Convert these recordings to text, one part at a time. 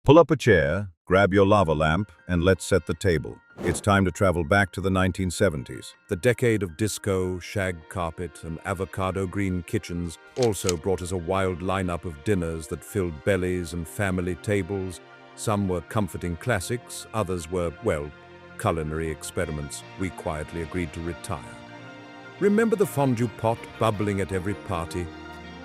Pull up a chair, grab your lava lamp, and let's set the table. It's time to travel back to the 1970s. The decade of disco, shag carpet, and avocado-green kitchens also brought us a wild lineup of dinners that filled bellies and family tables. Some were comforting classics, others were, well, culinary experiments we quietly agreed to retire. Remember the fondue pot bubbling at every party?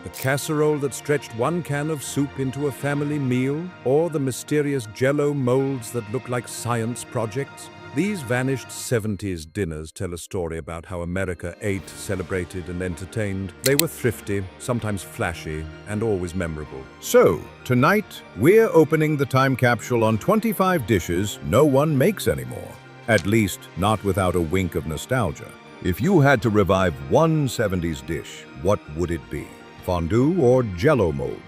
The casserole that stretched one can of soup into a family meal? Or the mysterious jello molds that looked like science projects? These vanished 70s dinners tell a story about how America ate, celebrated, and entertained. They were thrifty, sometimes flashy, and always memorable. So, tonight, we're opening the time capsule on 25 dishes no one makes anymore. At least, not without a wink of nostalgia. If you had to revive one 70s dish, what would it be? Fondue or jello mold?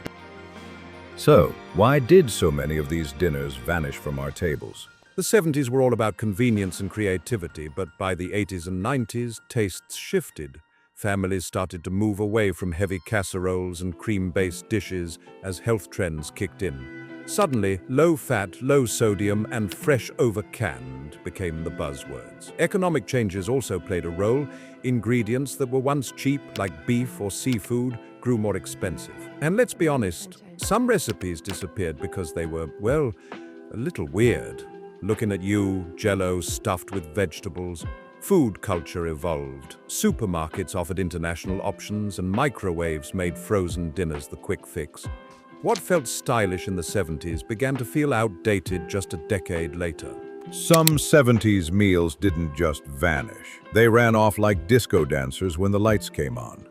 So, why did so many of these dinners vanish from our tables? The 70s were all about convenience and creativity, but by the 80s and 90s, tastes shifted. Families started to move away from heavy casseroles and cream-based dishes as health trends kicked in. Suddenly, low-fat, low-sodium, and fresh over-canned became the buzzwords. Economic changes also played a role. Ingredients that were once cheap, like beef or seafood, grew more expensive. And let's be honest, some recipes disappeared because they were, well, a little weird. Looking at you, jello stuffed with vegetables. Food culture evolved. Supermarkets offered international options, and microwaves made frozen dinners the quick fix. What felt stylish in the 70s began to feel outdated just a decade later. Some 70s meals didn't just vanish. They ran off like disco dancers when the lights came on.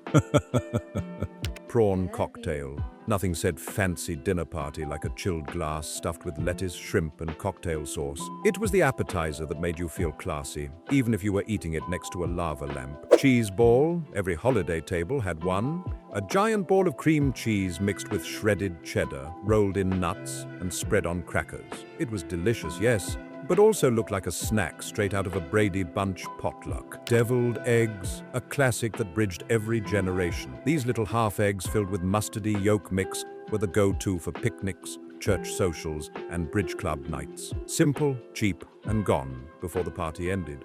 Prawn cocktail. Nothing said fancy dinner party like a chilled glass stuffed with lettuce, shrimp, and cocktail sauce. It was the appetizer that made you feel classy, even if you were eating it next to a lava lamp. Cheese ball. Every holiday table had one. A giant ball of cream cheese mixed with shredded cheddar, rolled in nuts, and spread on crackers. It was delicious, yes, but also looked like a snack straight out of a Brady Bunch potluck. Deviled eggs, a classic that bridged every generation. These little half eggs filled with mustardy yolk mix were the go-to for picnics, church socials, and bridge club nights. Simple, cheap, and gone before the party ended.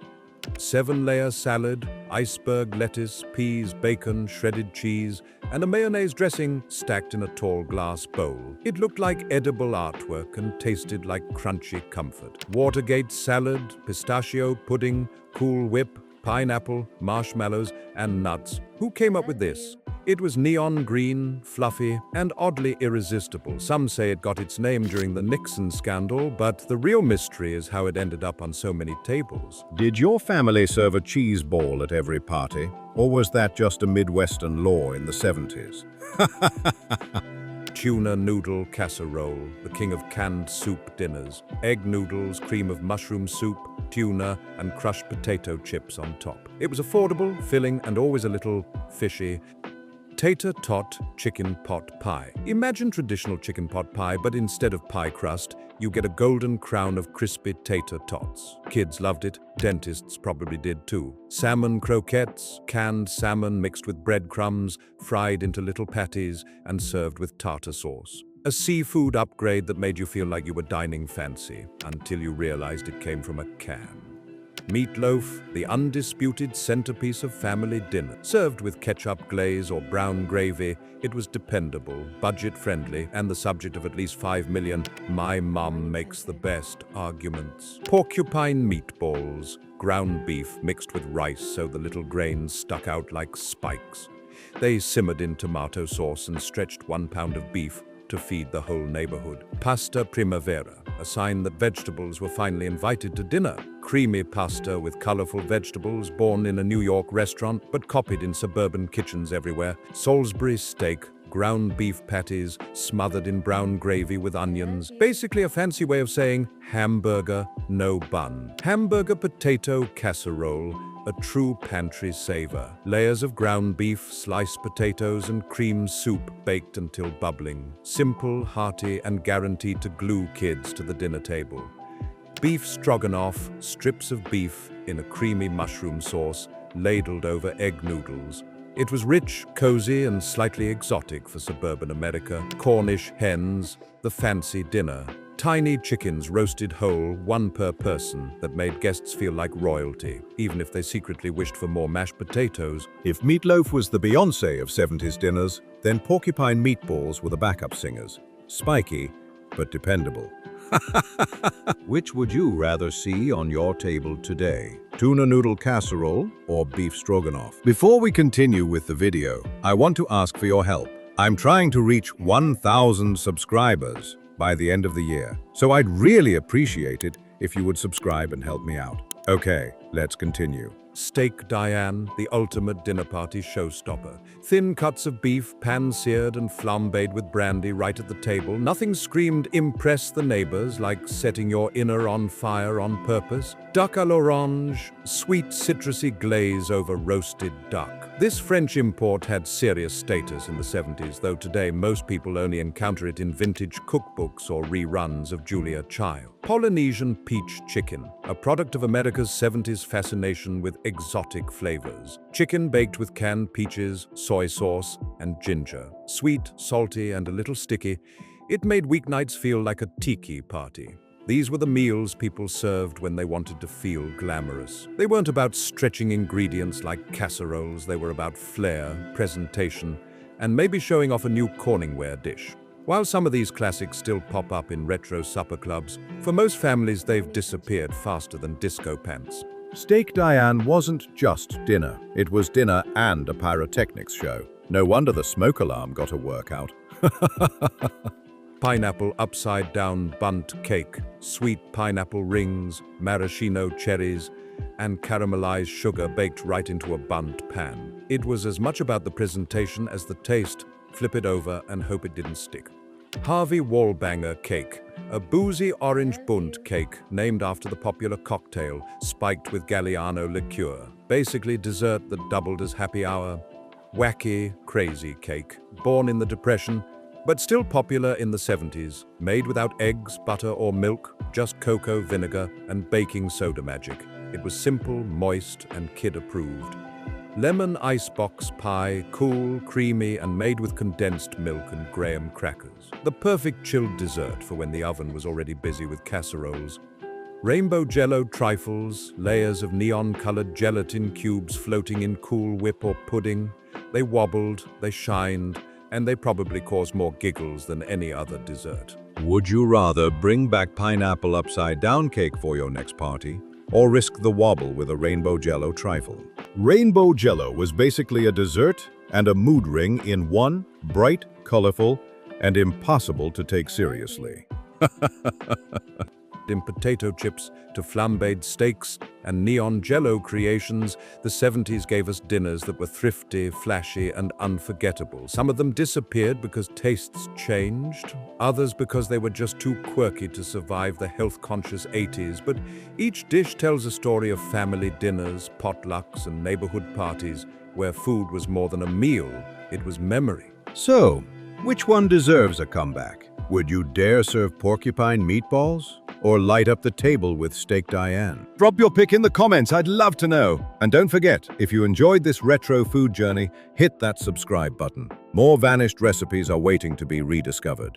7-layer salad, iceberg lettuce, peas, bacon, shredded cheese, and a mayonnaise dressing stacked in a tall glass bowl. It looked like edible artwork and tasted like crunchy comfort. Watergate salad, pistachio pudding, Cool Whip, pineapple, marshmallows, and nuts. Who came up with this? It was neon green, fluffy, and oddly irresistible. Some say it got its name during the Nixon scandal, but the real mystery is how it ended up on so many tables. Did your family serve a cheese ball at every party? Or was that just a Midwestern law in the 70s? Tuna noodle casserole, the king of canned soup dinners. Egg noodles, cream of mushroom soup, tuna, and crushed potato chips on top. It was affordable, filling, and always a little fishy. Tater tot chicken pot pie. Imagine traditional chicken pot pie, but instead of pie crust, you get a golden crown of crispy tater tots. Kids loved it, dentists probably did too. Salmon croquettes, canned salmon mixed with breadcrumbs, fried into little patties, and served with tartar sauce. A seafood upgrade that made you feel like you were dining fancy, until you realized it came from a can. Meatloaf, the undisputed centerpiece of family dinner. Served with ketchup glaze or brown gravy, it was dependable, budget-friendly, and the subject of at least 5 million "my mom makes the best" arguments. Porcupine meatballs, ground beef mixed with rice so the little grains stuck out like spikes. They simmered in tomato sauce and stretched 1 pound of beef to feed the whole neighborhood. Pasta primavera, a sign that vegetables were finally invited to dinner. Creamy pasta with colorful vegetables, born in a New York restaurant but copied in suburban kitchens everywhere. Salisbury steak, ground beef patties smothered in brown gravy with onions. Basically a fancy way of saying hamburger, no bun. Hamburger potato casserole, a true pantry saver. Layers of ground beef, sliced potatoes, and cream soup baked until bubbling. Simple, hearty, and guaranteed to glue kids to the dinner table. Beef stroganoff, strips of beef in a creamy mushroom sauce, ladled over egg noodles. It was rich, cozy, and slightly exotic for suburban America. Cornish hens, the fancy dinner. Tiny chickens roasted whole, one per person, that made guests feel like royalty, even if they secretly wished for more mashed potatoes. If meatloaf was the Beyoncé of 70s dinners, then porcupine meatballs were the backup singers. Spiky, but dependable. Which would you rather see on your table today? Tuna noodle casserole or beef stroganoff? Before we continue with the video, I want to ask for your help. I'm trying to reach 1,000 subscribers by the end of the year, so I'd really appreciate it if you would subscribe and help me out. Okay, let's continue. Steak Diane, the ultimate dinner party showstopper. Thin cuts of beef, pan-seared and flambéed with brandy right at the table. Nothing screamed impress the neighbors like setting your inner on fire on purpose. Duck à l'orange, sweet citrusy glaze over roasted duck. This French import had serious status in the 70s, though today most people only encounter it in vintage cookbooks or reruns of Julia Child. Polynesian peach chicken, a product of America's 70s fascination with exotic flavors. Chicken baked with canned peaches, soy sauce, and ginger. Sweet, salty, and a little sticky, it made weeknights feel like a tiki party. These were the meals people served when they wanted to feel glamorous. They weren't about stretching ingredients like casseroles, they were about flair, presentation, and maybe showing off a new Corningware dish. While some of these classics still pop up in retro supper clubs, for most families they've disappeared faster than disco pants. Steak Diane wasn't just dinner. It was dinner and a pyrotechnics show. No wonder the smoke alarm got a workout. Pineapple upside-down bundt cake, sweet pineapple rings, maraschino cherries, and caramelized sugar baked right into a bundt pan. It was as much about the presentation as the taste. Flip it over and hope it didn't stick. Harvey Wallbanger cake, a boozy orange bundt cake named after the popular cocktail, spiked with Galliano liqueur. Basically dessert that doubled as happy hour. Wacky, crazy cake, born in the Depression, but still popular in the 70s, made without eggs, butter, or milk, just cocoa, vinegar, and baking soda magic. It was simple, moist, and kid-approved. Lemon icebox pie, cool, creamy, and made with condensed milk and graham crackers. The perfect chilled dessert for when the oven was already busy with casseroles. Rainbow Jello trifles, layers of neon-colored gelatin cubes floating in Cool Whip or pudding. They wobbled, they shined, and they probably caused more giggles than any other dessert. Would you rather bring back pineapple upside-down cake for your next party, or risk the wobble with a rainbow Jello trifle? Rainbow Jello was basically a dessert and a mood ring in one, bright, colorful, and impossible to take seriously. In potato chips to flambéed steaks and neon Jello creations, the 70s gave us dinners that were thrifty, flashy, and unforgettable. Some of them disappeared because tastes changed, others because they were just too quirky to survive the health-conscious 80s, but each dish tells a story of family dinners, potlucks, and neighborhood parties where food was more than a meal, it was memory. So, which one deserves a comeback? Would you dare serve porcupine meatballs? Or light up the table with Steak Diane? Drop your pick in the comments, I'd love to know. And don't forget, if you enjoyed this retro food journey, hit that subscribe button. More vanished recipes are waiting to be rediscovered.